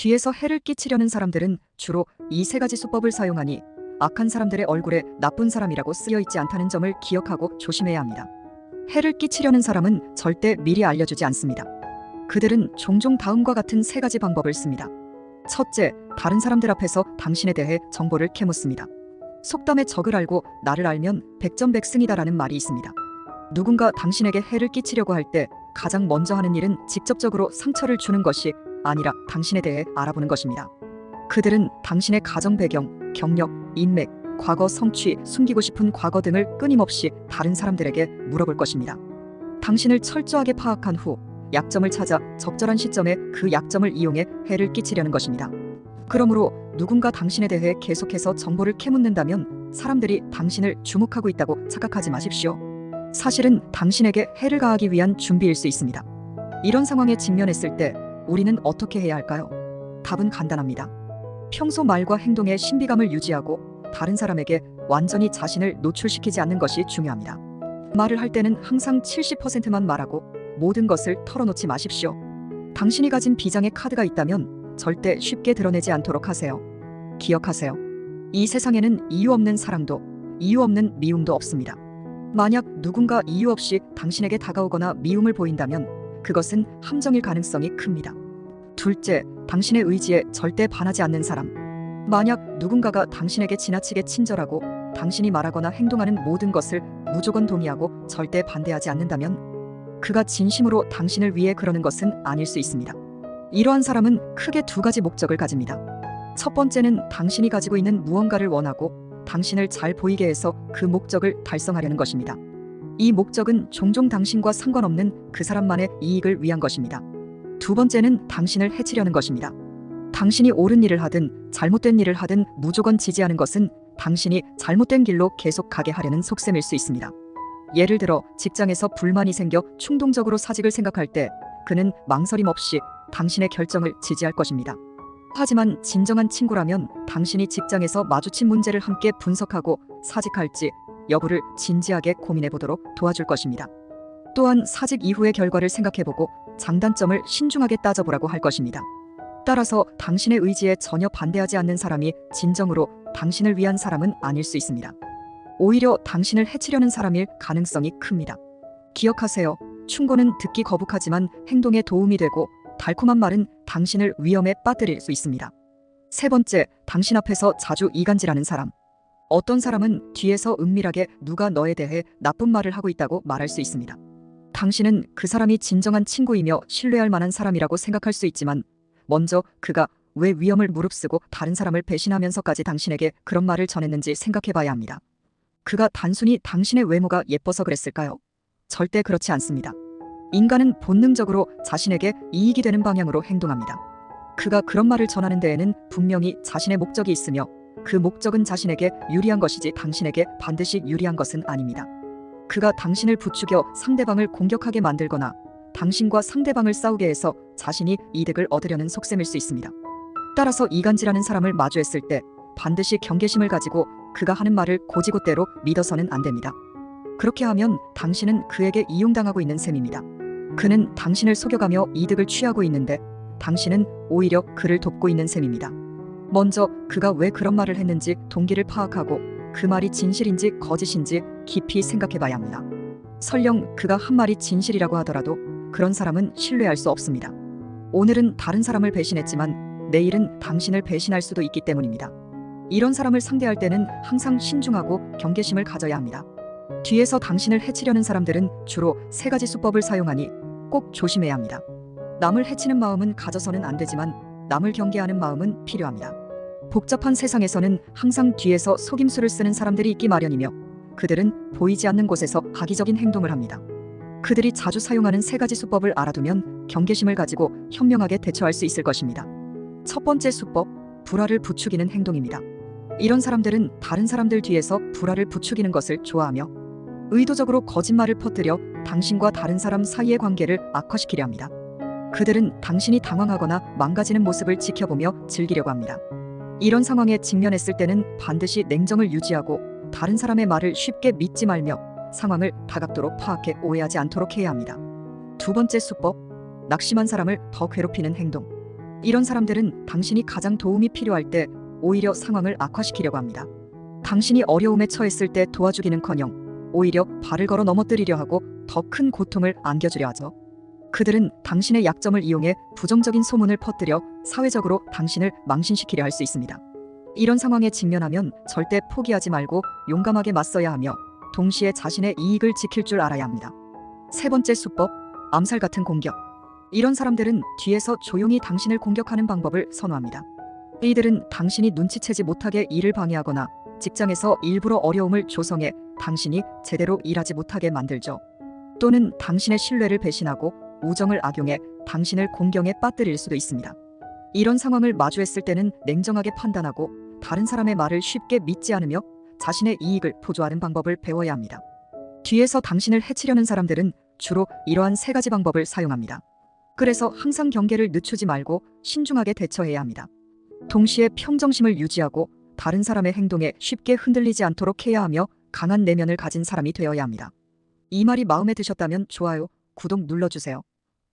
뒤에서 해를 끼치려는 사람들은 주로 이 세 가지 수법을 사용하니 악한 사람들의 얼굴에 나쁜 사람이라고 쓰여 있지 않다는 점을 기억하고 조심해야 합니다. 해를 끼치려는 사람은 절대 미리 알려주지 않습니다. 그들은 종종 다음과 같은 세 가지 방법을 씁니다. 첫째, 다른 사람들 앞에서 당신에 대해 정보를 캐묻습니다. 속담에 적을 알고 나를 알면 백전백승이다라는 말이 있습니다. 누군가 당신에게 해를 끼치려고 할 때 가장 먼저 하는 일은 직접적으로 상처를 주는 것이 아니라 당신에 대해 알아보는 것입니다. 그들은 당신의 가정 배경, 경력, 인맥, 과거 성취, 숨기고 싶은 과거 등을 끊임없이 다른 사람들에게 물어볼 것입니다. 당신을 철저하게 파악한 후 약점을 찾아 적절한 시점에 그 약점을 이용해 해를 끼치려는 것입니다. 그러므로 누군가 당신에 대해 계속해서 정보를 캐묻는다면 사람들이 당신을 주목하고 있다고 착각하지 마십시오. 사실은 당신에게 해를 가하기 위한 준비일 수 있습니다. 이런 상황에 직면했을 때 우리는 어떻게 해야 할까요? 답은 간단합니다. 평소 말과 행동의 신비감을 유지하고 다른 사람에게 완전히 자신을 노출시키지 않는 것이 중요합니다. 말을 할 때는 항상 70%만 말하고 모든 것을 털어놓지 마십시오. 당신이 가진 비장의 카드가 있다면 절대 쉽게 드러내지 않도록 하세요. 기억하세요. 이 세상에는 이유 없는 사랑도 이유 없는 미움도 없습니다. 만약 누군가 이유 없이 당신에게 다가오거나 미움을 보인다면 그것은 함정일 가능성이 큽니다. 둘째, 당신의 의지에 절대 반하지 않는 사람. 만약 누군가가 당신에게 지나치게 친절하고 당신이 말하거나 행동하는 모든 것을 무조건 동의하고 절대 반대하지 않는다면 그가 진심으로 당신을 위해 그러는 것은 아닐 수 있습니다. 이러한 사람은 크게 두 가지 목적을 가집니다. 첫 번째는 당신이 가지고 있는 무언가를 원하고 당신을 잘 보이게 해서 그 목적을 달성하려는 것입니다. 이 목적은 종종 당신과 상관없는 그 사람만의 이익을 위한 것입니다. 두 번째는 당신을 해치려는 것입니다. 당신이 옳은 일을 하든 잘못된 일을 하든 무조건 지지하는 것은 당신이 잘못된 길로 계속 가게 하려는 속셈일 수 있습니다. 예를 들어 직장에서 불만이 생겨 충동적으로 사직을 생각할 때 그는 망설임 없이 당신의 결정을 지지할 것입니다. 하지만 진정한 친구라면 당신이 직장에서 마주친 문제를 함께 분석하고 사직할지 여부를 진지하게 고민해보도록 도와줄 것입니다. 또한 사직 이후의 결과를 생각해보고 장단점을 신중하게 따져보라고 할 것입니다. 따라서 당신의 의지에 전혀 반대하지 않는 사람이 진정으로 당신을 위한 사람은 아닐 수 있습니다. 오히려 당신을 해치려는 사람일 가능성이 큽니다. 기억하세요. 충고는 듣기 거북하지만 행동에 도움이 되고 달콤한 말은 당신을 위험에 빠뜨릴 수 있습니다. 세 번째, 당신 앞에서 자주 이간질하는 사람. 어떤 사람은 뒤에서 은밀하게 누가 너에 대해 나쁜 말을 하고 있다고 말할 수 있습니다. 당신은 그 사람이 진정한 친구이며 신뢰할 만한 사람이라고 생각할 수 있지만 먼저 그가 왜 위험을 무릅쓰고 다른 사람을 배신하면서까지 당신에게 그런 말을 전했는지 생각해봐야 합니다. 그가 단순히 당신의 외모가 예뻐서 그랬을까요? 절대 그렇지 않습니다. 인간은 본능적으로 자신에게 이익이 되는 방향으로 행동합니다. 그가 그런 말을 전하는 데에는 분명히 자신의 목적이 있으며 그 목적은 자신에게 유리한 것이지 당신에게 반드시 유리한 것은 아닙니다. 그가 당신을 부추겨 상대방을 공격하게 만들거나 당신과 상대방을 싸우게 해서 자신이 이득을 얻으려는 속셈일 수 있습니다. 따라서 이간질하는 사람을 마주했을 때 반드시 경계심을 가지고 그가 하는 말을 고지고대로 믿어서는 안 됩니다. 그렇게 하면 당신은 그에게 이용당하고 있는 셈입니다. 그는 당신을 속여가며 이득을 취하고 있는데 당신은 오히려 그를 돕고 있는 셈입니다. 먼저 그가 왜 그런 말을 했는지 동기를 파악하고 그 말이 진실인지 거짓인지 깊이 생각해봐야 합니다. 설령 그가 한 말이 진실이라고 하더라도 그런 사람은 신뢰할 수 없습니다. 오늘은 다른 사람을 배신했지만 내일은 당신을 배신할 수도 있기 때문입니다. 이런 사람을 상대할 때는 항상 신중하고 경계심을 가져야 합니다. 뒤에서 당신을 해치려는 사람들은 주로 세 가지 수법을 사용하니 꼭 조심해야 합니다. 남을 해치는 마음은 가져서는 안 되지만 남을 경계하는 마음은 필요합니다. 복잡한 세상에서는 항상 뒤에서 속임수를 쓰는 사람들이 있기 마련이며 그들은 보이지 않는 곳에서 악의적인 행동을 합니다. 그들이 자주 사용하는 세 가지 수법을 알아두면 경계심을 가지고 현명하게 대처할 수 있을 것입니다. 첫 번째 수법, 불화를 부추기는 행동입니다. 이런 사람들은 다른 사람들 뒤에서 불화를 부추기는 것을 좋아하며 의도적으로 거짓말을 퍼뜨려 당신과 다른 사람 사이의 관계를 악화시키려 합니다. 그들은 당신이 당황하거나 망가지는 모습을 지켜보며 즐기려고 합니다. 이런 상황에 직면했을 때는 반드시 냉정을 유지하고 다른 사람의 말을 쉽게 믿지 말며 상황을 다각도로 파악해 오해하지 않도록 해야 합니다. 두 번째 수법, 낙심한 사람을 더 괴롭히는 행동. 이런 사람들은 당신이 가장 도움이 필요할 때 오히려 상황을 악화시키려고 합니다. 당신이 어려움에 처했을 때 도와주기는커녕 오히려 발을 걸어 넘어뜨리려 하고 더 큰 고통을 안겨주려 하죠. 그들은 당신의 약점을 이용해 부정적인 소문을 퍼뜨려 사회적으로 당신을 망신시키려 할 수 있습니다. 이런 상황에 직면하면 절대 포기하지 말고 용감하게 맞서야 하며 동시에 자신의 이익을 지킬 줄 알아야 합니다. 세 번째 수법, 암살 같은 공격. 이런 사람들은 뒤에서 조용히 당신을 공격하는 방법을 선호합니다. 이들은 당신이 눈치채지 못하게 일을 방해하거나 직장에서 일부러 어려움을 조성해 당신이 제대로 일하지 못하게 만들죠. 또는 당신의 신뢰를 배신하고 우정을 악용해 당신을 공경에 빠뜨릴 수도 있습니다. 이런 상황을 마주했을 때는 냉정하게 판단하고 다른 사람의 말을 쉽게 믿지 않으며 자신의 이익을 도주하는 방법을 배워야 합니다. 뒤에서 당신을 해치려는 사람들은 주로 이러한 세 가지 방법을 사용합니다. 그래서 항상 경계를 늦추지 말고 신중하게 대처해야 합니다. 동시에 평정심을 유지하고 다른 사람의 행동에 쉽게 흔들리지 않도록 해야 하며 강한 내면을 가진 사람이 되어야 합니다. 이 말이 마음에 드셨다면 좋아요, 구독 눌러주세요.